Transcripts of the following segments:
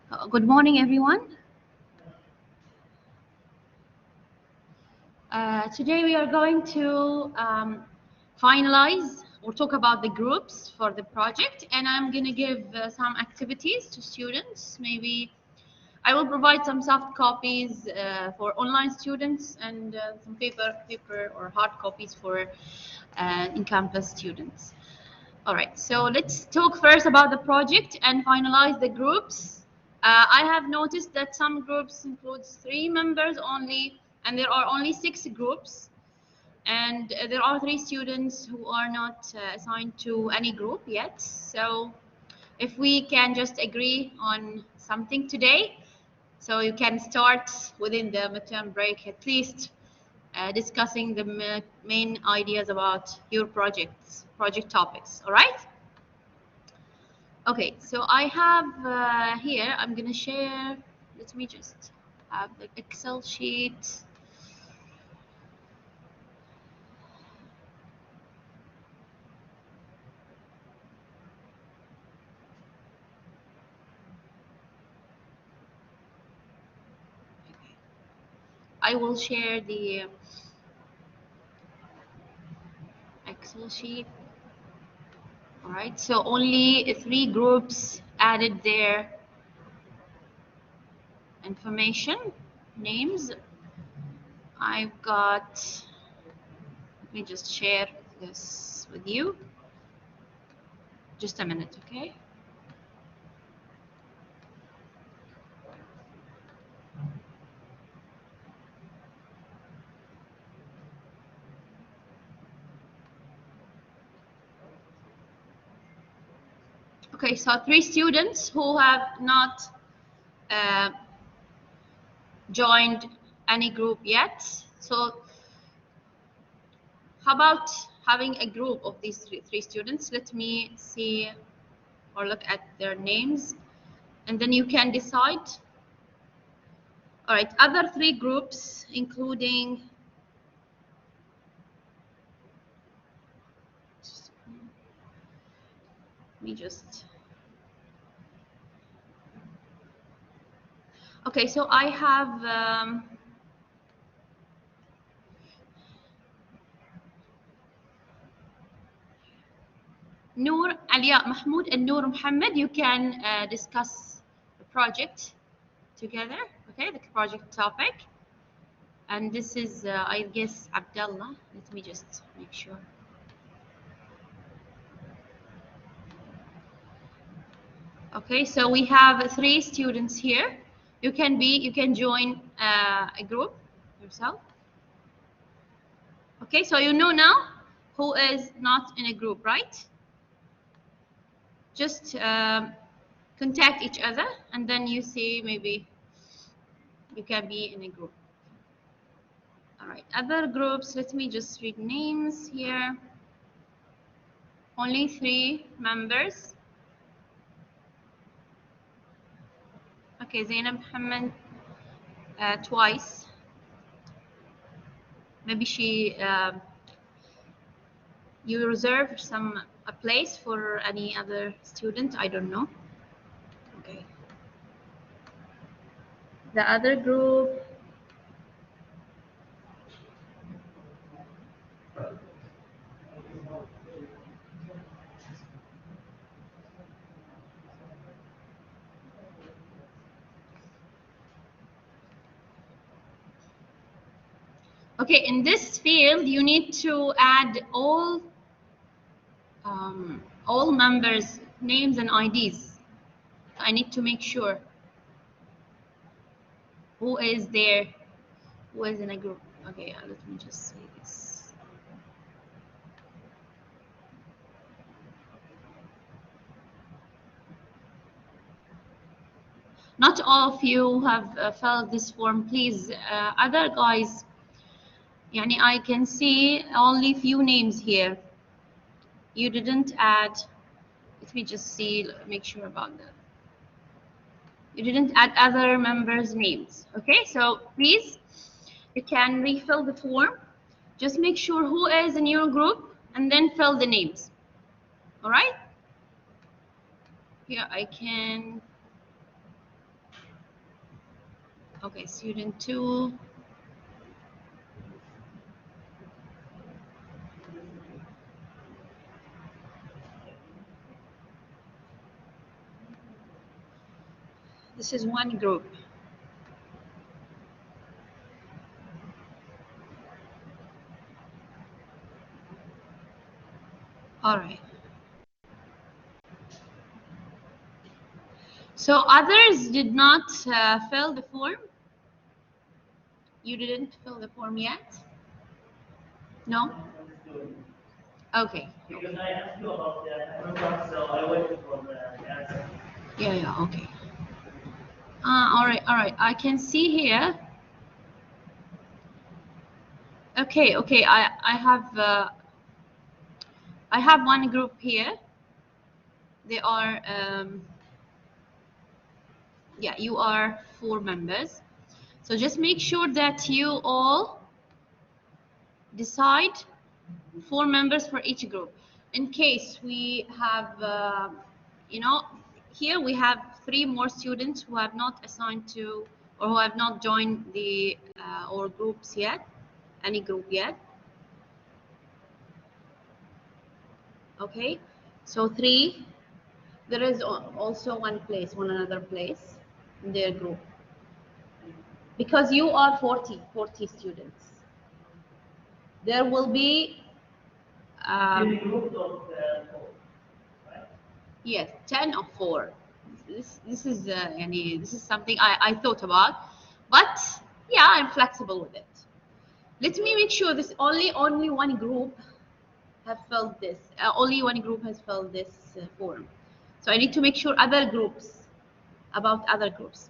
Good morning, everyone. Today we are going to finalize or talk about the groups for the project, and I'm going to give some activities to students. Maybe I will provide some soft copies for online students and some paper or hard copies for in-campus students. All right, so let's talk first about the project and finalize the groups. I have noticed that some groups includes 3 members only, and there are only 6 groups, and there are 3 students who are not assigned to any group yet. So if we can just agree on something today, so you can start within the midterm break at least discussing the main ideas about your project topics. All right. Okay, so I have here, I'm going to share, let me just have the Excel sheet. I will share the Excel sheet. All right, so only 3 groups added their information, names. I've got, let me just share this with you. Just a minute, okay? Okay, so 3 students who have not joined any group yet. So how about having a group of these three students? Let me see or look at their names, and then you can decide. All right, other 3 groups, including let me just. Okay, so I have Noor, Aliya, Mahmoud, and Noor Mohammed. You can discuss the project together, okay, the project topic. And this is, I guess, Abdullah. Let me just make sure. Okay, so we have 3 students here. You can join a group yourself. Okay, so you know now who is not in a group, right? Just contact each other, and then you see maybe you can be in a group. All right, other groups, let me just read names here. Only 3 members. Okay, Zainab Muhammad twice. Maybe she you reserve a place for any other student, I don't know. Okay, the other group, okay, in this field you need to add all members' names and IDs. I need to make sure who is there, who is in a group. Okay, let me just say this. Not all of you have filled this form, please. Other guys, yani I can see only few names here. You didn't add. Let me just see, make sure about that. You didn't add other members' names. Okay, so please, you can refill the form. Just make sure who is in your group and then fill the names. All right? Here I can. Okay, student 2. This is one group. All right. So others did not fill the form. You didn't fill the form yet? No? Okay. Because I asked you about that, I forgot, so I waited for the answer. Yeah, okay. All right. I can see here. Okay. I have one group here. They are, yeah, you are 4 members. So just make sure that you all decide 4 members for each group. In case we have, you know, here we have 3 more students who have not assigned to or who have not joined the or groups yet, any group yet. Okay, so 3. There is also one another place in their group. Because you are 40 students. There will be Group of 4, right? yes, 10 or 4. This is this is something I thought about, but yeah, I'm flexible with it. Let me make sure this only one group have filled this. Only one group has filled this form. So I need to make sure other groups about other groups.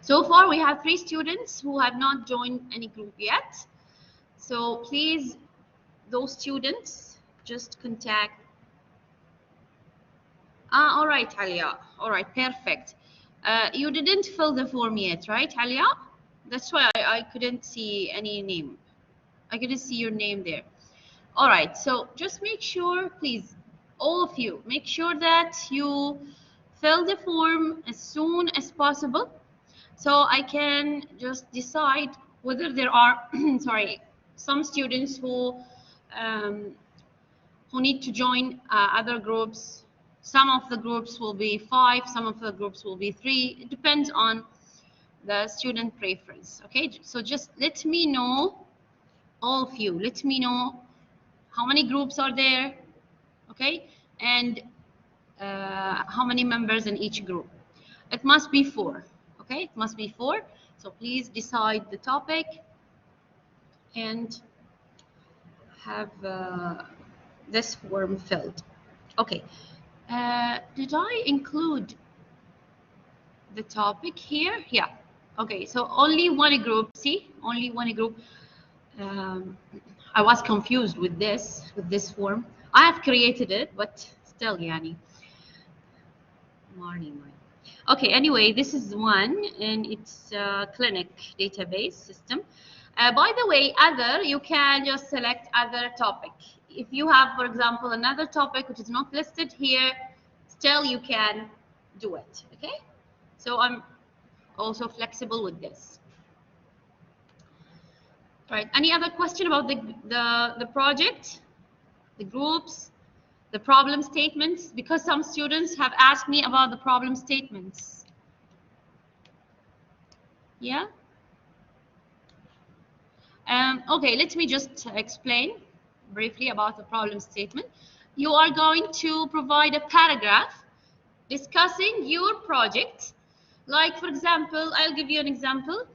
So far we have 3 students who have not joined any group yet. So please, those students, just contact. All right, Alia. All right, perfect. You didn't fill the form yet, right, Alia? That's why I couldn't see any name. I couldn't see your name there. All right, so just make sure, please, all of you, make sure that you fill the form as soon as possible, so I can just decide whether there are, sorry, some students um, who need to join other groups. Some of the groups will be 5, some of the groups will be 3. It depends on the student preference. Okay, so just let me know, all of you, let me know how many groups are there, okay, and how many members in each group. It must be 4, okay, it must be 4. So please decide the topic and have this form filled. Okay, did I include the topic here? Yeah. Okay, so only one group. See, only one group. I was confused with this form. I have created it, but still, Yani. Morning. Okay, anyway, this is one, and it's a clinic database system. By the way, other, you can just select other topic. If you have, for example, another topic which is not listed here, still you can do it, okay? So I'm also flexible with this. Right, any other question about the project, the groups, the problem statements? Because some students have asked me about the problem statements. Yeah. Okay, let me just explain briefly about the problem statement. You are going to provide a paragraph discussing your project. Like, for example, I'll give you an example,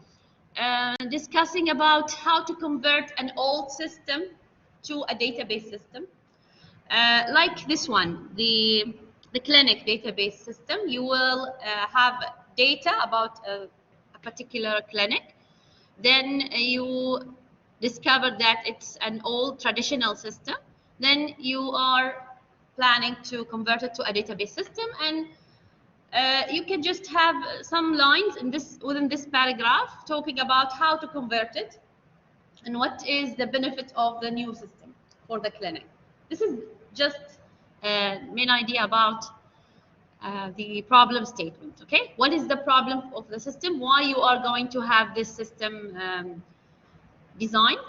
discussing about how to convert an old system to a database system. Like this one, the clinic database system. You will have data about a particular clinic. Then you discover that it's an old traditional system. Then you are planning to convert it to a database system, and you can just have some lines in within this paragraph talking about how to convert it and what is the benefit of the new system for the clinic. This is just a main idea about the problem statement. Okay, what is the problem of the system? Why you are going to have this system designed?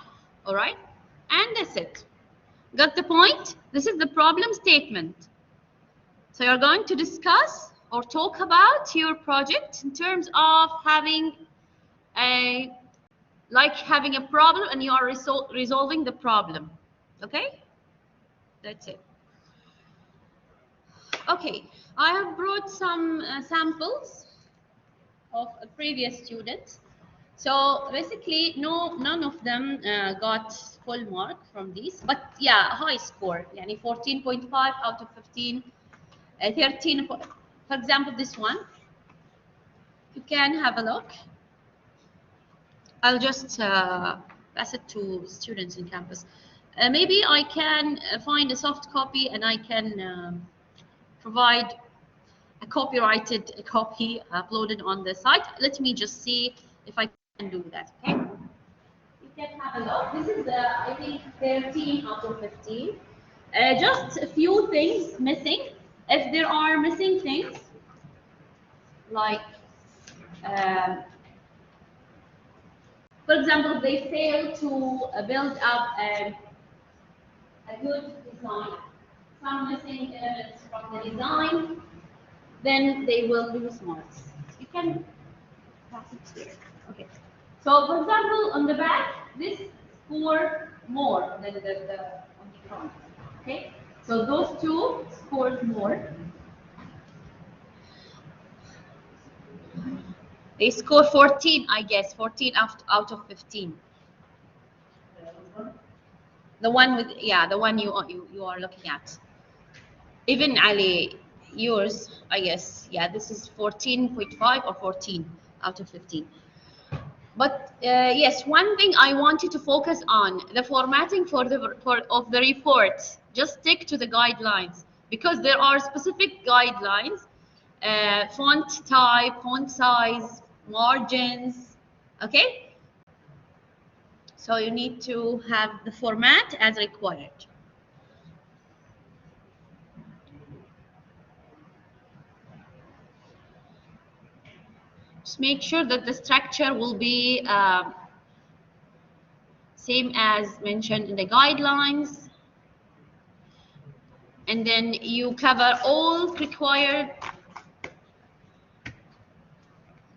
All right, and that's it. Got the point? This is the problem statement. So you're going to discuss or talk about your project in terms of having having a problem and you are resolving the problem. Okay, that's it. Okay, I have brought some samples of a previous student. So basically, none of them got full mark from these, but yeah, high score. Yani 14.5 out of 15, 13. For example, this one, you can have a look. I'll just pass it to students in campus. Maybe I can find a soft copy and I can provide a copyrighted copy uploaded on the site. Let me just see if I can do that. Okay. You can have a look. This is, I think, 13 out of 15. Just a few things missing. If there are missing things, like, for example, they fail to build up a good design, some missing elements from the design, then they will lose marks. You can pass it here. Okay. So, for example, on the back, this score more than the on the front. Okay. So those two scored more. They score 14, I guess, 14 out of 15. The one with, yeah, the one you are looking at. Even Ali, yours, I guess, yeah, this is 14.5 or 14 out of 15. But yes, one thing I wanted to focus on, the formatting of the report. Just stick to the guidelines because there are specific guidelines, font type, font size, margins, okay? So you need to have the format as required. Just make sure that the structure will be same as mentioned in the guidelines. And then you cover all required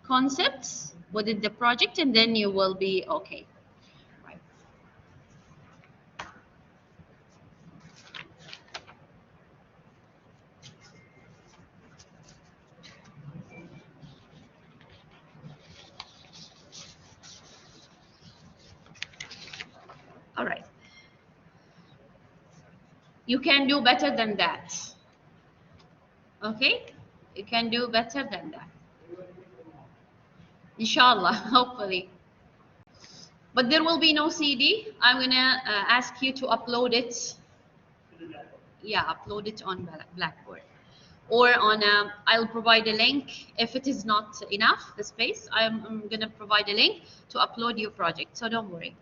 concepts within the project, and then you will be okay. Right. All right. You can do better than that. Okay? You can do better than that. Inshallah, hopefully. But there will be no CD. I'm gonna ask you to upload it. Yeah, upload it on Blackboard. Or on, I'll provide a link. If it is not enough, the space, I'm gonna provide a link to upload your project. So don't worry.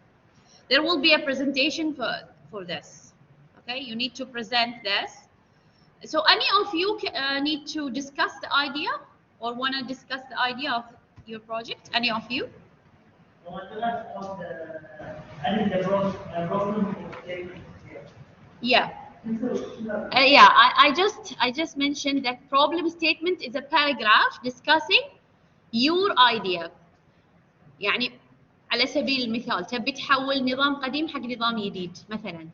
There will be a presentation for this. Okay, you need to present this. So any of you need to discuss the idea or want to discuss the idea of your project? Any of you? Yeah. Yeah, I just mentioned that problem statement is a paragraph discussing your idea. يعني على سبيل المثال تبي تحول نظام قديم حق نظام جديد مثلا،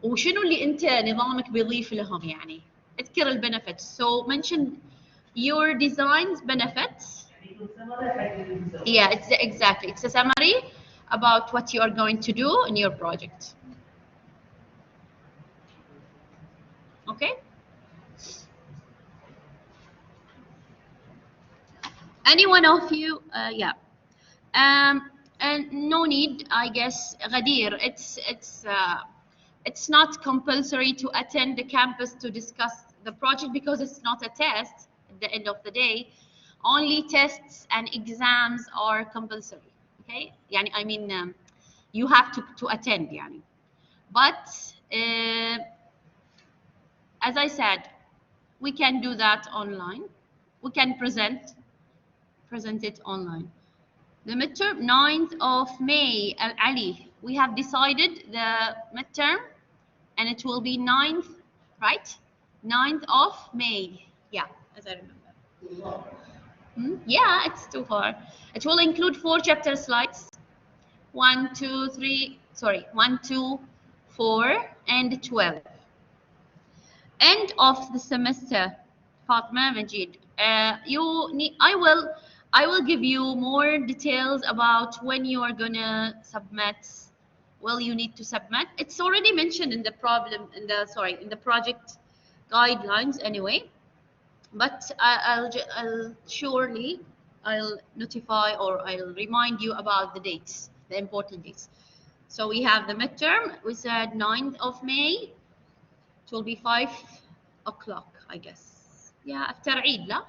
وشنو اللي انت نظامك بيضيف لهم يعني؟ اذكر البنفيتس. So mention your design's benefits. Yeah, it's a summary about what you are going to do in your project. Okay. Any one of you? Yeah. And no need, I guess, Ghadir. It's not compulsory to attend the campus to discuss the project because it's not a test at the end of the day. Only tests and exams are compulsory. Okay. يعني I mean, you have to attend. But as I said, we can do that online. We can present it online. The midterm, 9th of May, Al Ali. We have decided the midterm, and it will be 9th, right? 9th of May. Yeah, as I remember. Yeah, it's too far. It will include 4 chapter slides. 1, 2, 3. Sorry, 1, 2, 4, and 12. End of the semester, Fatma Majid. You need. I will give you more details about when you are gonna submit. Well, you need to submit. It's already mentioned in the in the project guidelines anyway. But I'll surely I'll notify or I'll remind you about the dates, the important dates. So we have the midterm. We said 9th of May. It will be 5 o'clock, I guess. Yeah, after Eid, la?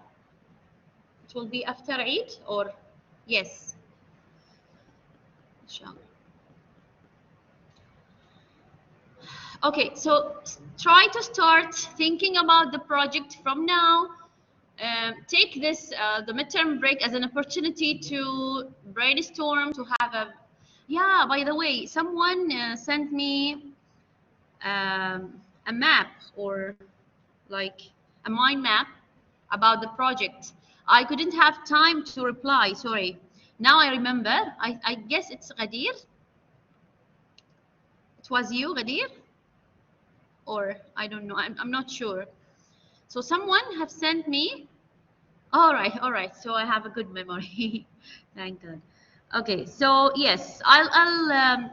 It will be after Eid or yes, inshallah. Okay, so try to start thinking about the project from now. Take this the midterm break as an opportunity to brainstorm, to have a. Yeah, by the way, someone sent me a map or like a mind map about the project. I couldn't have time to reply, sorry. Now I remember, I guess it's Ghadir. It was you, Ghadir? Or I don't know, I'm not sure. So someone have sent me, all right, so I have a good memory. Thank God. Okay, so yes, I'll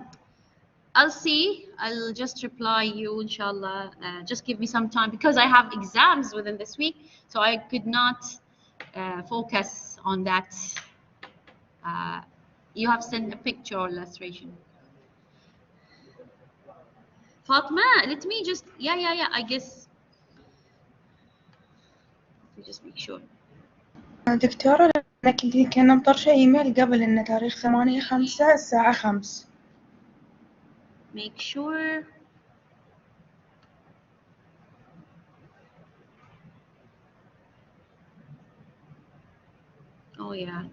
see. I'll just reply you, inshallah. Just give me some time because I have exams within this week, so I could not focus on that. You have sent a picture or illustration. Fatma, let me just, yeah, I guess. Let me just make sure. دكتورة أنا كان مطرشة إيميل قبل إن تاريخ 8/5 الساعة 5. Make sure. Oh yeah.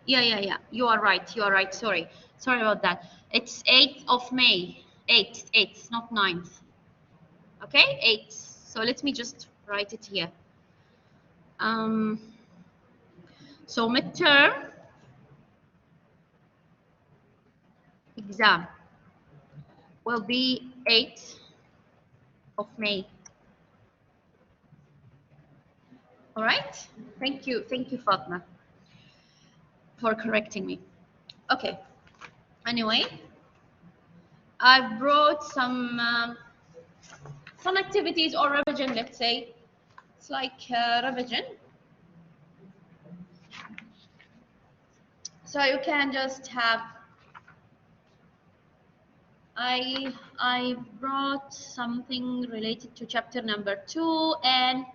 Yeah. You are right. Sorry about that. It's 8th of May. 8th, not 9th. Okay, 8th. So let me just write it here. So midterm exam will be 8th of May. All right. Thank you, Fatma, for correcting me. Okay. Anyway, I brought some activities or revision. Let's say it's like revision. So you can just have. I brought something related to chapter number 2 and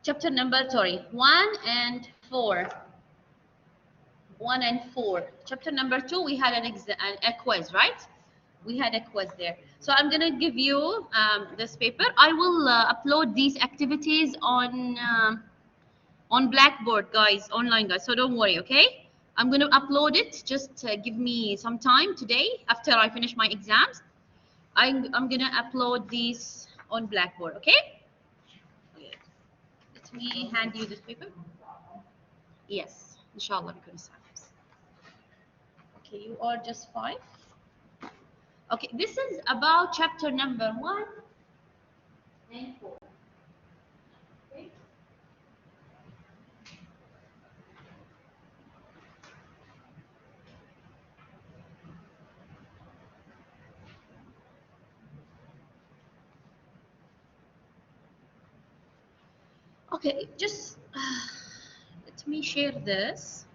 chapter number 1 and 4. 1 and 4. Chapter number 2, we had a quiz, right? We had a quiz there. So I'm going to give you this paper. I will upload these activities on Blackboard, guys, online, guys. So don't worry, okay? I'm going to upload it. Just give me some time today after I finish my exams. I'm going to upload these on Blackboard, okay? Let me hand you this paper. Yes, inshallah, because okay, you are just 5. Okay, this is about chapter number 1 and 4. Okay. Okay, just let me share this.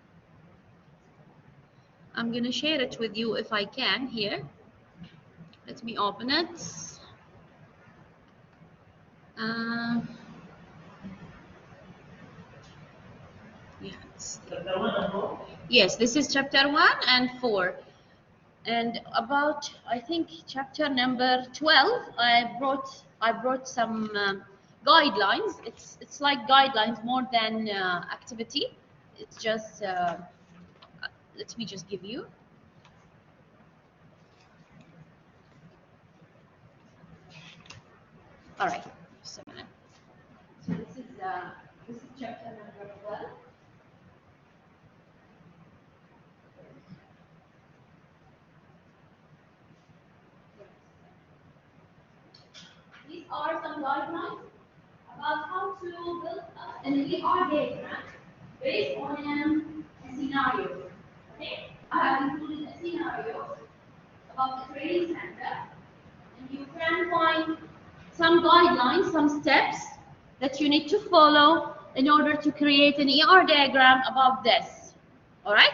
I'm going to share it with you if I can here. Let me open it. Yeah, yes, this is chapter 1 and 4. And about, I think, chapter number 12, I brought some guidelines. It's like guidelines more than activity. It's just let me just give you. All right, just a minute. So this is chapter number 12. These are some guidelines about how to build an ER diagram based on a scenario. Okay, I have included a scenario about the training center, and you can find some guidelines, some steps that you need to follow in order to create an ER diagram about this. All right?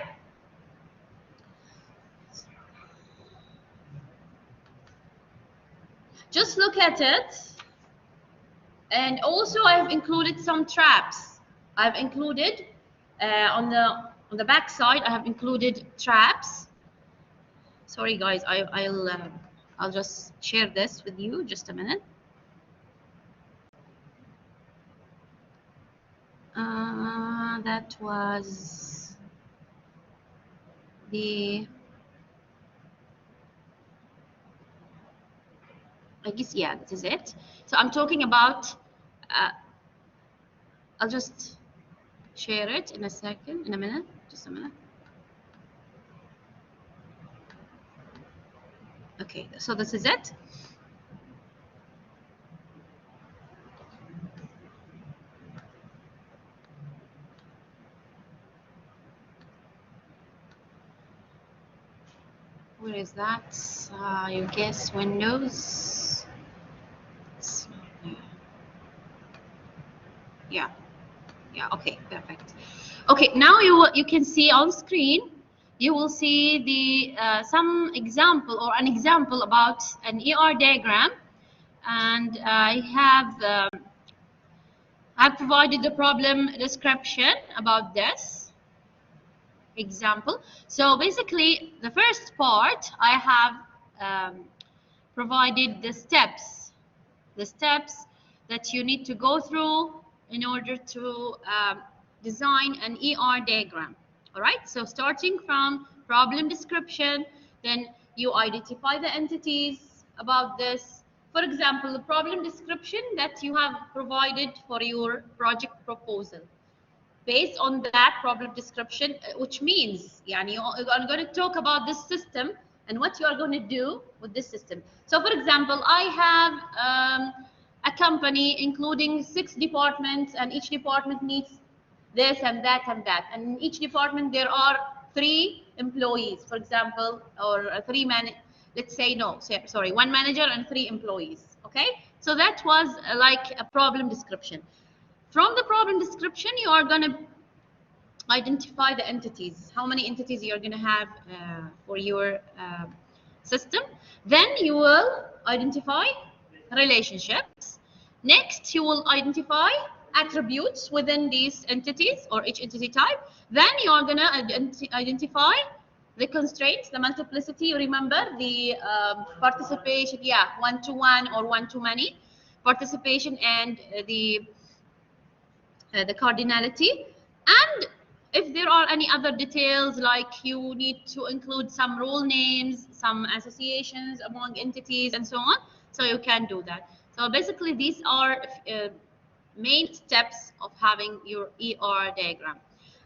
Just look at it. And also I've included some traps. I've included on the back side, I have included traps. Sorry guys, I'll just share this with you just a minute. That was I guess, yeah, this is it. So I'm talking about, I'll just share it in a minute, just a minute. Okay, so this is it. Where is that? You guess Windows. Yeah, okay, perfect. Okay, now you can see on screen, you will see the some example or an example about an ER diagram, and I've provided the problem description about this example. So basically, the first part, I have provided the steps that you need to go through in order to design an ER diagram. All right, so starting from problem description, then you identify the entities about this. For example, the problem description that you have provided for your project proposal. Based on that problem description, which means yani, I'm going to talk about this system and what you are going to do with this system. So for example, I have a company including 6 departments, and each department needs this and that and that, and in each department there are 3 employees, for example, or 3 let's say, no, sorry, 1 manager and 3 employees. Okay, so that was like a problem description. From the problem description, you are going to identify the entities, how many entities you're going to have for your system. Then you will identify relationships. Next, you will identify attributes within these entities or each entity type. Then you are going to identify the constraints, the multiplicity. You remember the participation, yeah, 1-to-1 or 1-to-many participation, and the cardinality. And if there are any other details, like you need to include some role names, some associations among entities, and so on, so you can do that. So basically, these are main steps of having your ER diagram.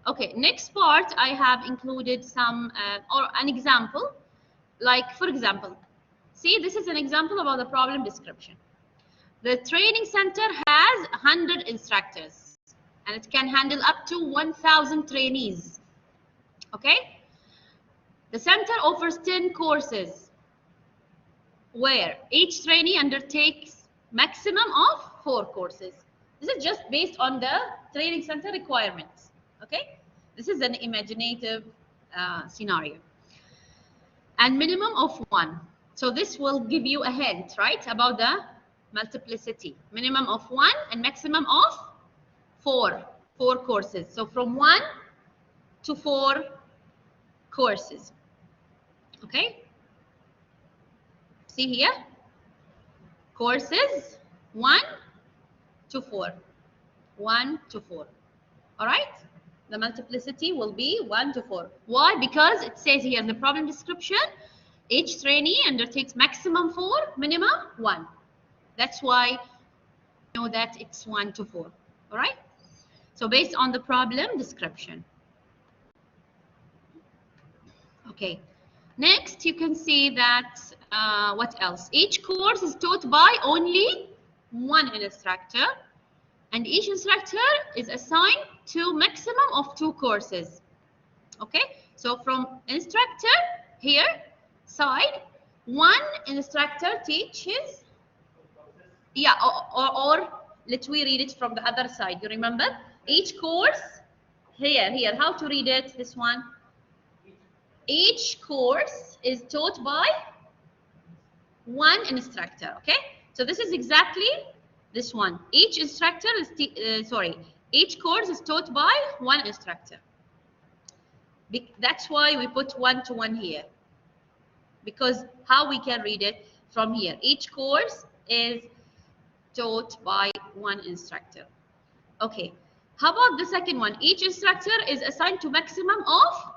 Okay, next part, I have included some or an example. Like, for example, see, this is an example about the problem description. The training center has 100 instructors, and it can handle up to 1,000 trainees. Okay? The center offers 10 courses, where each trainee undertakes maximum of 4 courses. This is just based on the training center requirements. Okay? This is an imaginative scenario. And minimum of 1. So this will give you a hint, right, about the multiplicity. Minimum of 1 and maximum of 4 courses. So from 1 to 4 courses. Okay, See here, courses 1 to 4. 1 to 4. All right? The multiplicity will be 1 to 4. Why? Because it says here in the problem description, each trainee undertakes maximum 4, minimum 1. That's why you know that it's 1 to 4. All right? So based on the problem description. Okay. Next, you can see that what else? Each course is taught by only one instructor, and each instructor is assigned to maximum of 2 courses. Okay, so from instructor here side, one instructor teaches, yeah, or let we read it from the other side. You remember each course here, how to read it? This one. Each course is taught by one instructor. Okay, so this is exactly this one. Each instructor is each course is taught by one instructor. That's why we put 1 to 1 here, because how we can read it from here, each course is taught by one instructor. Okay, how about the second one? Each instructor is assigned to maximum of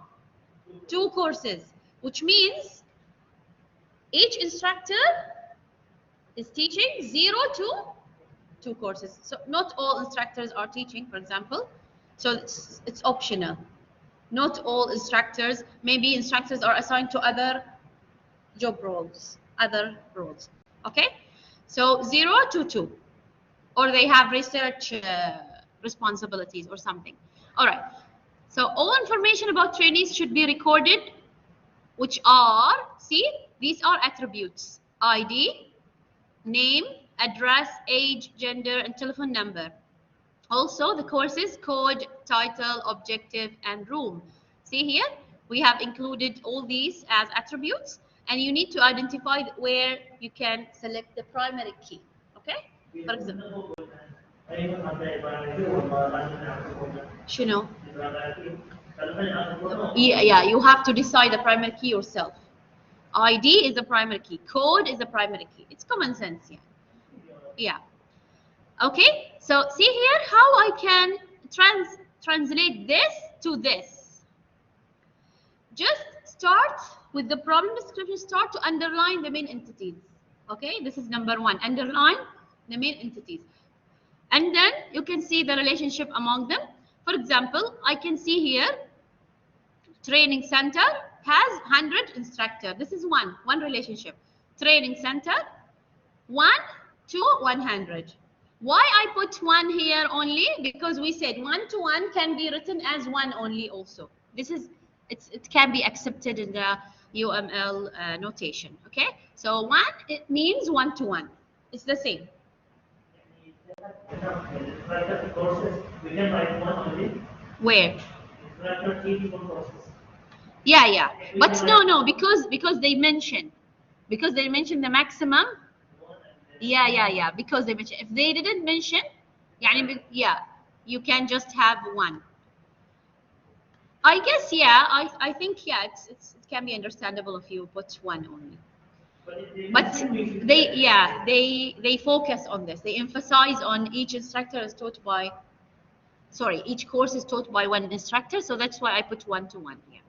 2 courses, which means each instructor is teaching 0 to 2 courses. So not all instructors are teaching, for example, so it's optional. Not all instructors, maybe instructors are assigned to other job roles, okay? So 0 to 2, or they have research responsibilities or something. All right, so all information about trainees should be recorded, which are, see, these are attributes: ID, name, address, age, gender, and telephone number. Also, the courses code, title, objective, and room. See here, we have included all these as attributes, and you need to identify where you can select the primary key. Okay? For example, شنو? Yeah, you have to decide the primary key yourself. ID is the primary key, code is the primary key. It's common sense, yeah. Yeah. Okay, so see here how I can translate this to this. Just start with the problem description, start to underline the main entities. Okay, this is number 1, underline the main entities. And then you can see the relationship among them. For example, I can see here, training center has 100 instructor. This is one relationship. Training center, 1 to 100. Why I put 1 here only? Because we said 1 to 1 can be written as 1 only also. This is, it can be accepted in the UML notation. Okay, so 1, it means 1 to 1. It's the same. We can write 1 only. Where? Courses. Yeah, but no, because they mention the maximum. Yeah, because they mention. If they didn't mention, yeah, you can just have 1. I guess, yeah, I think, yeah, it can be understandable if you put 1 only. But they focus on this. They emphasize on each instructor is taught by, each course is taught by one instructor. So that's why I put 1 to 1 here.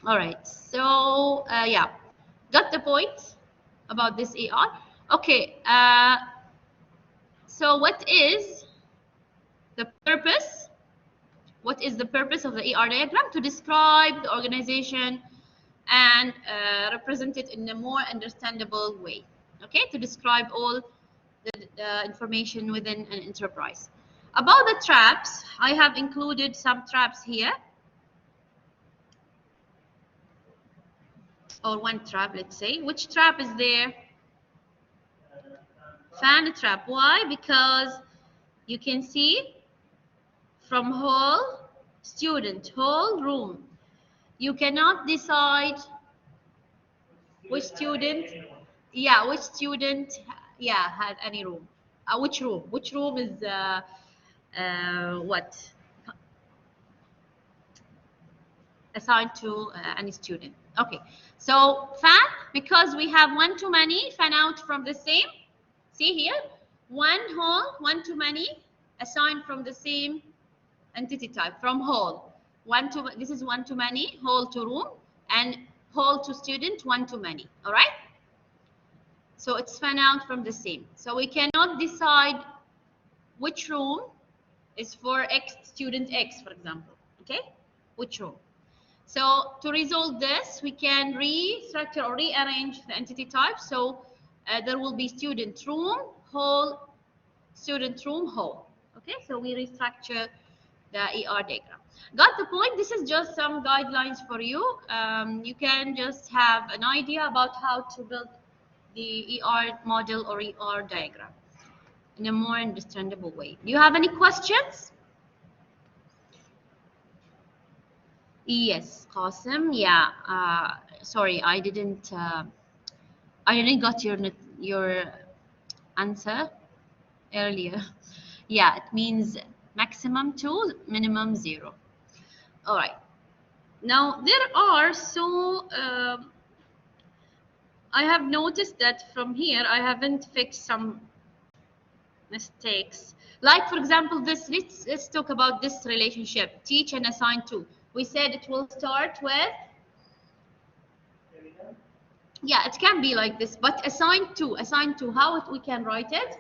All right, so yeah, got the point about this AR. Okay, so what is the purpose? What is the purpose of the AR diagram? To describe the organization and represent it in a more understandable way. Okay, to describe all the information within an enterprise. About the traps, I have included some traps here. Or 1 trap, let's say. Which trap is there? Fan trap. Why? Because you can see from whole student, whole room, you cannot decide which student, had any room. Which room is what? Assigned to any student. Okay, so fan because we have one-to-many fan out from the same. See here, one whole, one-to-many assigned from the same entity type from whole. This is one-to-many, whole to room, and whole to student, one-to-many. All right. So it's fan out from the same. So we cannot decide which room is for X student X, for example. Okay, which room? So to resolve this, we can restructure or rearrange the entity type. So there will be student room, whole, student room, whole. Okay, so we restructure the ER diagram. Got the point? This is just some guidelines for you. You can just have an idea about how to build the ER model or ER diagram in a more understandable way. Do you have any questions? Yes, Qasim. Yeah. Sorry, I didn't got your answer earlier. Yeah, it means maximum 2, minimum 0. All right. Now there are I have noticed that from here I haven't fixed some mistakes. Like for example, let's talk about this relationship, teach and assign to. We said it will start with, yeah, it can be like this, but assign to, how we can write it?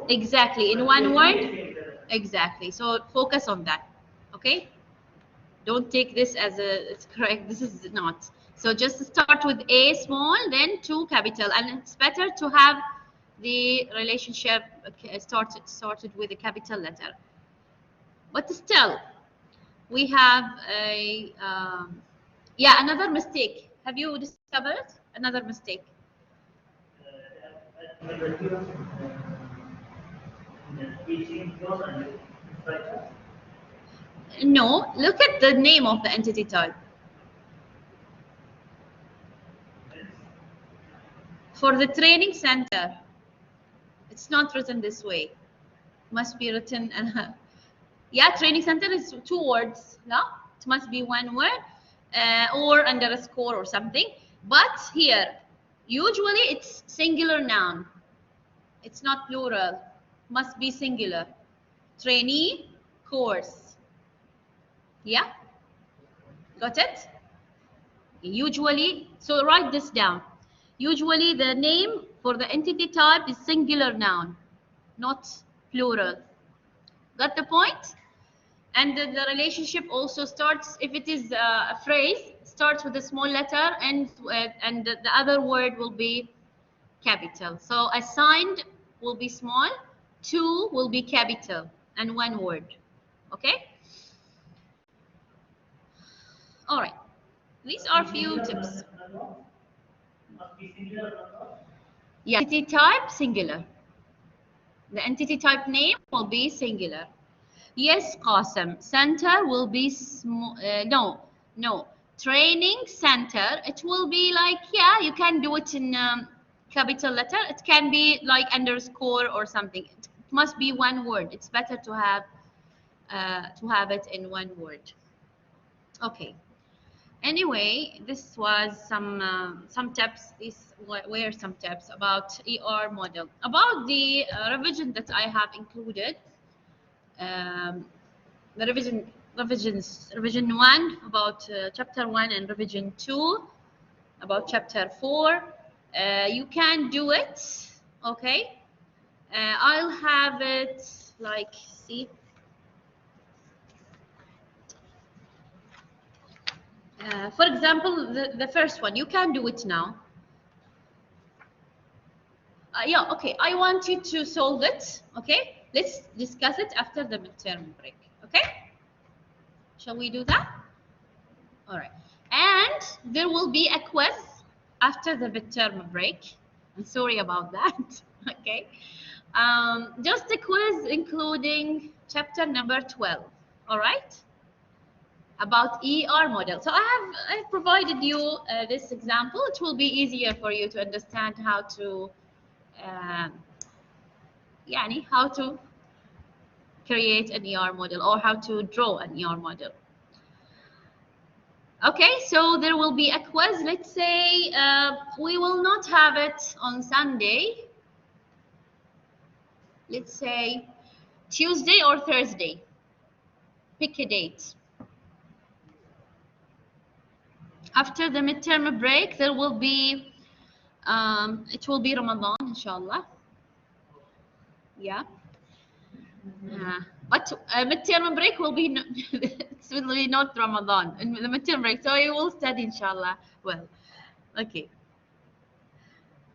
Exactly, in one word. Exactly. So focus on that. Okay. Don't take this as it's correct. This is not. So just start with A small, then 2 capital, and it's better to have the relationship started with a capital letter. But still, we have a yeah, another mistake. Have you discovered another mistake? No, look at the name of the entity type. For the training center, it's not written this way. Must be written, yeah, training center is 2 words. No, it must be 1 word or underscore or something. But here, usually it's singular noun. It's not plural. Must be singular. Trainee course. Yeah, got it? Usually, so write this down. Usually the name for the entity type is singular noun, not plural. Got the point? And the relationship also starts, if it is a phrase, starts with a small letter and the other word will be capital. So assigned will be small, to will be capital, and 1 word. Okay? All right. These are few tips. Yeah, entity type singular. The entity type name will be singular. Yes, Qasim. Center will be no. Training center. It will be like, yeah, you can do it in capital letter. It can be like underscore or something. It must be 1 word. It's better to have it in 1 word. Okay. Anyway, this was some tips. These were some tips about ER model. About the revision that I have included. The revision 1 about chapter 1 and revision 2 about chapter 4. You can do it. Okay. I'll have it like, see. For example, the first one, you can do it now. Yeah, okay. I want you to solve it. Okay. Let's discuss it after the midterm break. Okay. Shall we do that? All right. And there will be a quiz after the midterm break. I'm sorry about that. Okay. Just a quiz including chapter number 12. All right. About ER model. So I provided you this example. It will be easier for you to understand how to how to create an ER model or how to draw an ER model. Okay, so there will be a quiz. Let's say we will not have it on Sunday. Let's say Tuesday or Thursday. Pick a date. After the midterm break, there will be, it will be Ramadan, inshallah. Yeah. But midterm break will be, it will be not Ramadan, in the midterm break. So you will study, inshallah. Well, okay.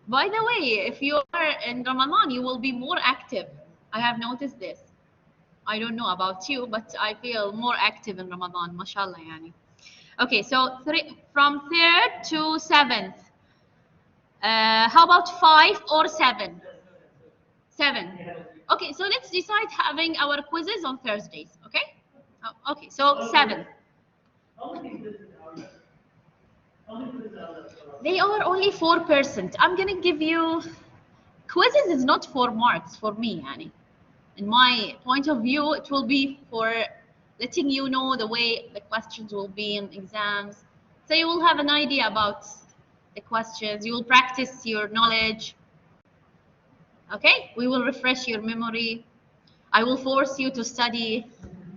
By the way, if you are in Ramadan, you will be more active. I have noticed this. I don't know about you, but I feel more active in Ramadan, mashallah, yani. Okay, so from 3rd to 7th. How about 5 or 7? 7. Okay, so let's decide having our quizzes on Thursdays, okay? Oh, okay, so 7. They are only 4%. I'm gonna give you, quizzes is not 4 marks for me, yani. In my point of view, it will be for letting you know the way the questions will be in exams. So you will have an idea about the questions. You will practice your knowledge. Okay, we will refresh your memory. I will force you to study.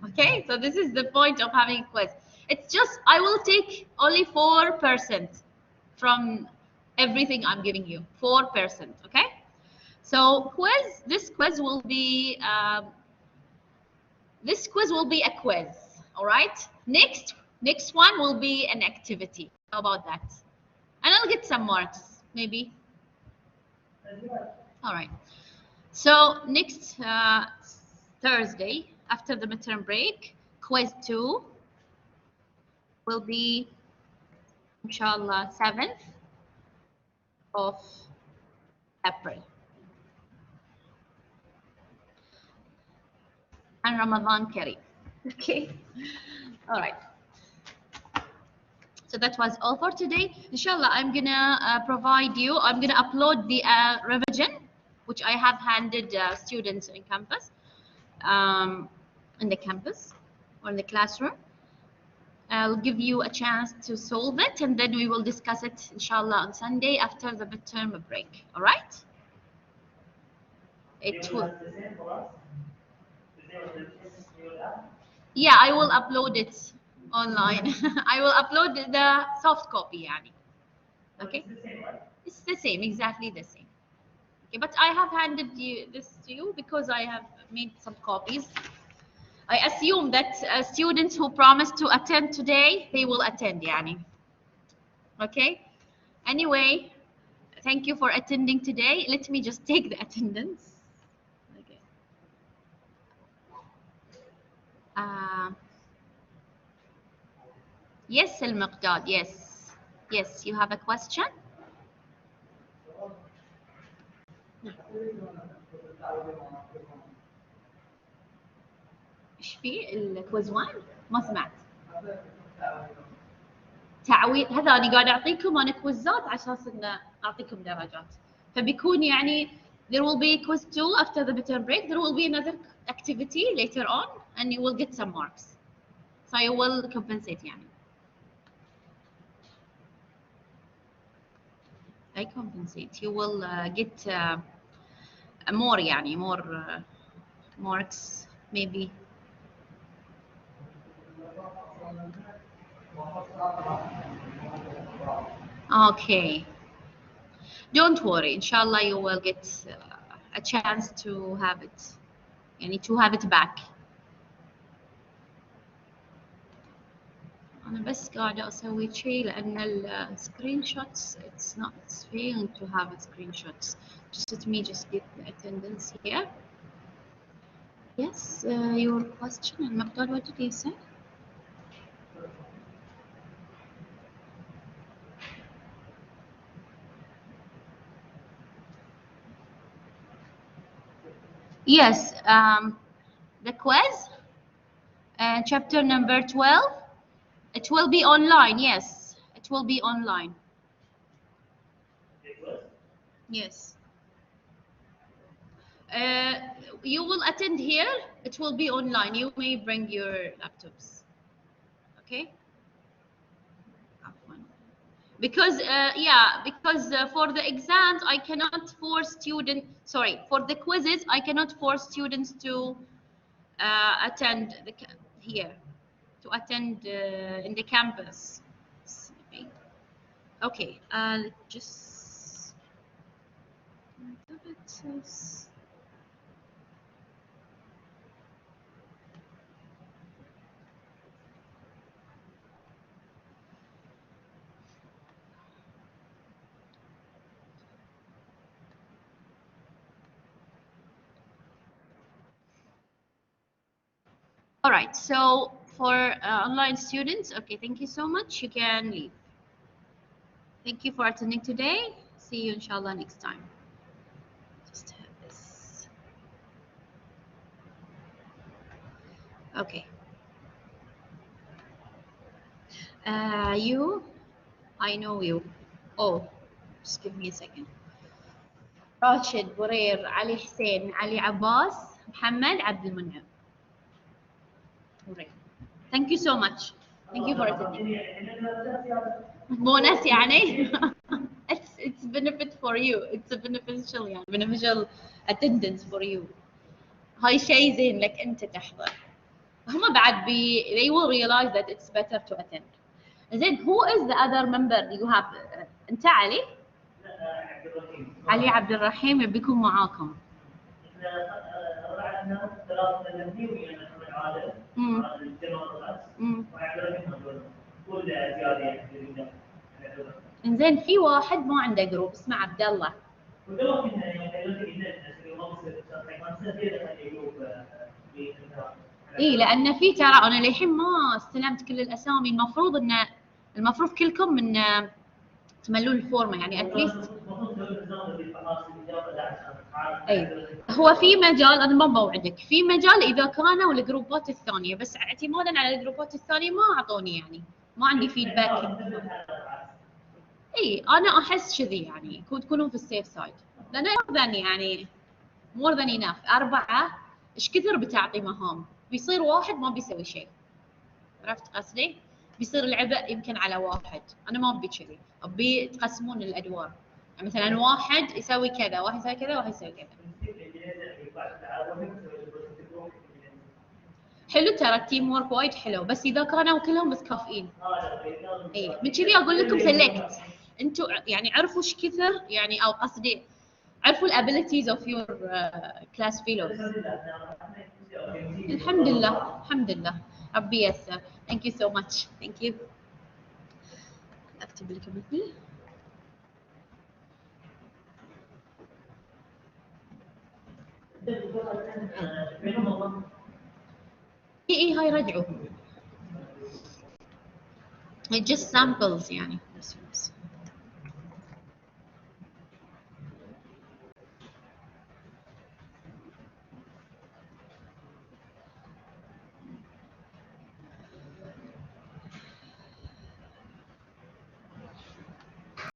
Okay, so this is the point of having a quiz. It's just, I will take only 4% from everything I'm giving you. 4%, okay? So this quiz will be a quiz, all right? Next one will be an activity. How about that? And I'll get some marks, maybe. All right. So next Thursday, after the midterm break, quiz 2 will be, inshallah, 7th of April. And Ramadan Kareem. Okay. All right. So that was all for today. Inshallah, I'm gonna I'm gonna upload the revision, which I have handed students in campus, in the campus or in the classroom. I'll give you a chance to solve it, and then we will discuss it, inshallah, on Sunday after the midterm break. All right? It will. Yeah, I will upload it online. I will upload the soft copy, yani. Okay? It's the same, exactly the same. Okay, but I have handed this to you because I have made some copies. I assume that students who promise to attend today, they will attend, yani. Okay? Anyway, thank you for attending today. Let me just take the attendance. Okay. Yes, Al-Miqdad, yes. Yes, you have a question? ايش في الكويز 1 ما سمعت تعويض هذا انا قاعد اعطيكم انا كويزات على اساس ان اعطيكم درجات فبيكون يعني there will be quiz 2 after the midterm break there will be another activity later on and you will get some marks so you will compensate يعني I compensate you will get more يعني more marks maybe okay don't worry inshallah you will get a chance to have it يعني to have it back أنا بس قاعدة أسوي شيء لأن السكرين shots it's not it's failing to have a screenshots just let me just get the attendance here yes your question المقدار what did you say yes the quiz chapter number 12 it will be online yes it will be online yes you will attend here it will be online you may bring your laptops okay because for the exams I cannot force for the quizzes I cannot force students to attend here, to attend in the campus. Okay, just all right, so for online students, okay, thank you so much. You can leave. Thank you for attending today. See you inshallah next time. Just have this. Okay. I know you. Oh, just give me a second. راشد برير علي حسين علي عباس محمد عبد المنعم. برير. Thank you so much. Thank you for attending. Bonus يعني. It's benefit for you. It's a beneficial يعني beneficial attendance for you. هاي شيء زين لك أنت تحضر. هم بعد they will realize that it's better to attend. زين who is the other member you have? أنت علي؟ علي عبد الرحيم يبي يكون معاكم. إنزين في واحد ما عنده جروب اسمه عبد الله. اي لان في ترى انا للحين ما استلمت كل الاسامي، المفروض كلكم من تملون الفورمه يعني اتليست. اي هو في مجال، انا ما بوعدك، في مجال اذا كانوا الجروبات الثانيه، بس اعتمادا على الجروبات الثانيه ما اعطوني يعني ما عندي فيدباك. اي انا احس كذي يعني تكونون في السيف سايد، لان يعني مور ذان اناف 4 ايش كثر بتعطي مهام، بيصير واحد ما بيسوي شيء. عرفت قصدي؟ بيصير العبء يمكن على واحد، انا ما ابي كذي، ابي تقسمون الادوار، يعني مثلا واحد يسوي كذا، واحد يسوي كذا، واحد يسوي كذا. حلو ترى التيم وورك وايد حلو، بس اذا كانوا كلهم متكافئين. اي من كذي اقول لكم سلكت، انتم يعني عرفوا ايش كثر يعني، او قصدي عرفوا الابيليتيز اوف يور كلاس فيلوز. الحمد لله الحمد لله ربي ييسر. ثانك يو سو ماتش. ثانك يو. اكتب لكم مثلي. اي هاي رجعوا. just samples يعني بس.